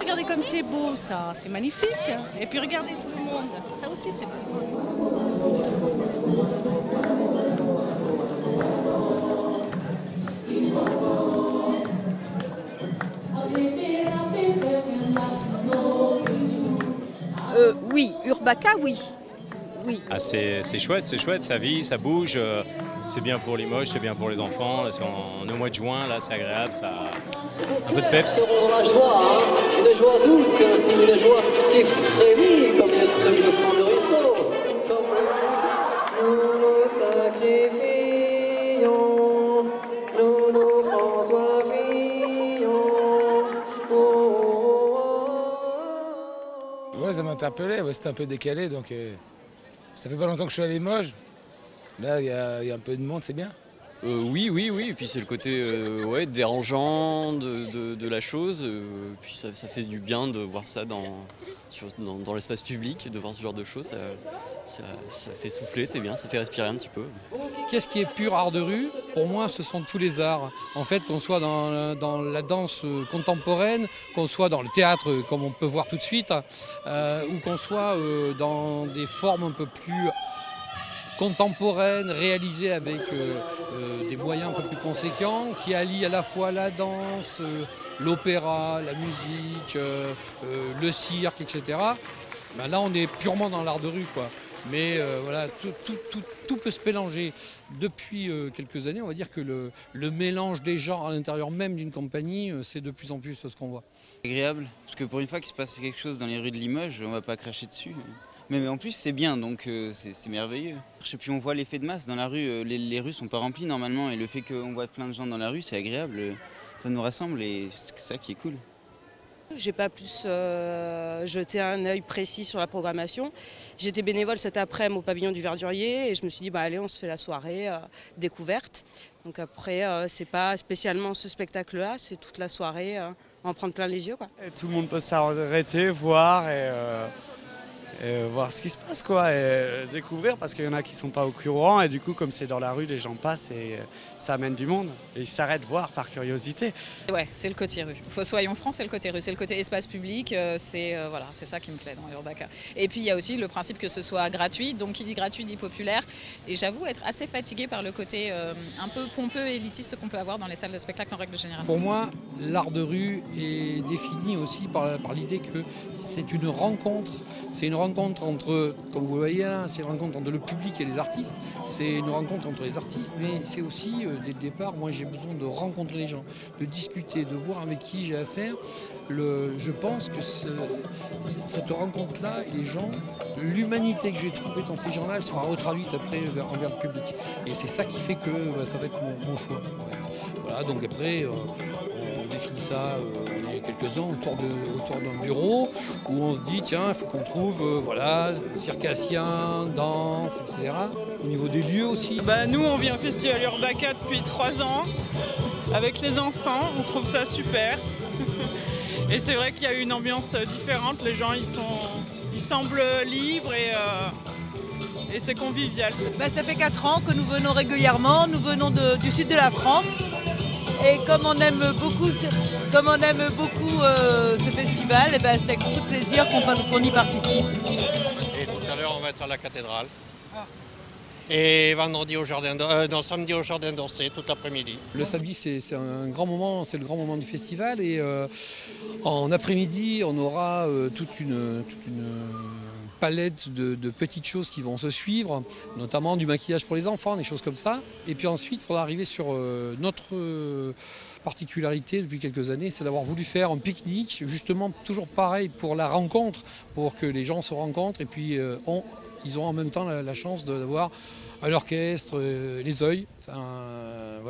regardez comme c'est beau, ça, c'est magnifique. Et puis regardez tout le monde, ça aussi c'est beau. Oui, Urbaka, oui. Oui. Ah, c'est chouette, ça vit, ça bouge. C'est bien pour Limoges, c'est bien pour les enfants. Là, on est au mois de juin, là, c'est agréable, ça a un peu de peps. Dans la joie, hein, une joie douce, une joie qui frémit comme les feuilles de fond de ruisseau. Comme nous nous sacrifions, nous nous François Fillon. Ouais, ça m'a interpellé, ouais, c'était un peu décalé, donc ça fait pas longtemps que je suis à Limoges. Là, il y a un peu de monde, c'est bien. Oui, et puis c'est le côté dérangeant de la chose. Puis ça fait du bien de voir ça dans l'espace public, de voir ce genre de choses. Ça fait souffler, c'est bien, ça fait respirer un petit peu. Qu'est-ce qui est pur art de rue? Pour moi, ce sont tous les arts. En fait, qu'on soit dans la danse contemporaine, qu'on soit dans le théâtre, comme on peut voir tout de suite, ou qu'on soit dans des formes un peu plus contemporaine, réalisée avec des moyens un peu plus conséquents, qui allient à la fois la danse, l'opéra, la musique, le cirque, etc. Ben là, on est purement dans l'art de rue, quoi. Mais voilà, tout peut se mélanger. Depuis quelques années, on va dire que le mélange des genres à l'intérieur même d'une compagnie, c'est de plus en plus ce qu'on voit. Agréable, parce que pour une fois qu'il se passe quelque chose dans les rues de Limoges, on va pas cracher dessus. Mais en plus c'est bien, donc c'est merveilleux. Et puis on voit l'effet de masse dans la rue, les rues sont pas remplies normalement, et le fait qu'on voit plein de gens dans la rue, c'est agréable, ça nous rassemble et c'est ça qui est cool. J'ai pas plus jeté un œil précis sur la programmation. J'étais bénévole cet après-midi au pavillon du Verdurier et je me suis dit allez, on se fait la soirée découverte. Donc après c'est pas spécialement ce spectacle-là, c'est toute la soirée en prendre plein les yeux, quoi. Et tout le monde peut s'arrêter, voir et voir ce qui se passe, quoi, et découvrir, parce qu'il y en a qui sont pas au courant et du coup comme c'est dans la rue, les gens passent et ça amène du monde et ils s'arrêtent voir par curiosité. Ouais, c'est le côté rue. Soyons francs, c'est le côté rue, c'est le côté espace public, voilà, c'est ça qui me plaît dans Urbaka. Et puis il y a aussi le principe que ce soit gratuit, donc qui dit gratuit dit populaire, et j'avoue être assez fatiguée par le côté un peu pompeux et élitiste qu'on peut avoir dans les salles de spectacle en règle générale. Pour moi, l'art de rue est défini aussi par l'idée que c'est une rencontre. C'est une rencontre entre, comme vous voyez là, c'est une rencontre entre le public et les artistes. C'est une rencontre entre les artistes, mais c'est aussi, dès le départ, moi j'ai besoin de rencontrer les gens, de discuter, de voir avec qui j'ai affaire. Je pense que cette rencontre-là et les gens, l'humanité que j'ai trouvée dans ces gens-là, elle sera retraduite après envers le public. Et c'est ça qui fait que ça va être mon choix. En fait. Voilà, donc après, on définit ça il y a quelques ans autour d'un bureau où on se dit tiens, il faut qu'on trouve circassien, danse, etc. Au niveau des lieux aussi. Nous, on vient au Festival Urbaka depuis 3 ans avec les enfants, on trouve ça super. Et c'est vrai qu'il y a une ambiance différente, les gens ils semblent libres et c'est convivial. Ça fait 4 ans que nous venons régulièrement, nous venons du sud de la France. Et comme on aime beaucoup ce festival, c'est avec beaucoup de plaisir qu'on y participe. Et tout à l'heure, on va être à la cathédrale. Et samedi au Jardin d'Orsay, toute l'après-midi. Le samedi, c'est un grand moment, c'est le grand moment du festival. Et en après-midi, on aura toute une palette de petites choses qui vont se suivre, notamment du maquillage pour les enfants, des choses comme ça. Et puis ensuite, il faudra arriver sur notre particularité depuis quelques années, c'est d'avoir voulu faire un pique-nique, justement toujours pareil pour la rencontre, pour que les gens se rencontrent et puis ils ont en même temps la chance d'avoir à l'orchestre les Oeils, un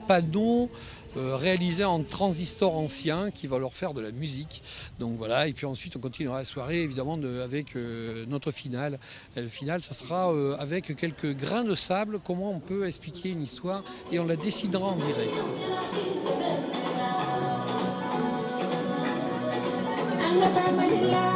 panneau réalisé en transistor ancien qui va leur faire de la musique. Donc voilà, et puis ensuite on continuera la soirée évidemment avec notre finale. Et le final, ça sera avec quelques grains de sable, comment on peut expliquer une histoire et on la décidera en direct. Angga Tamalila,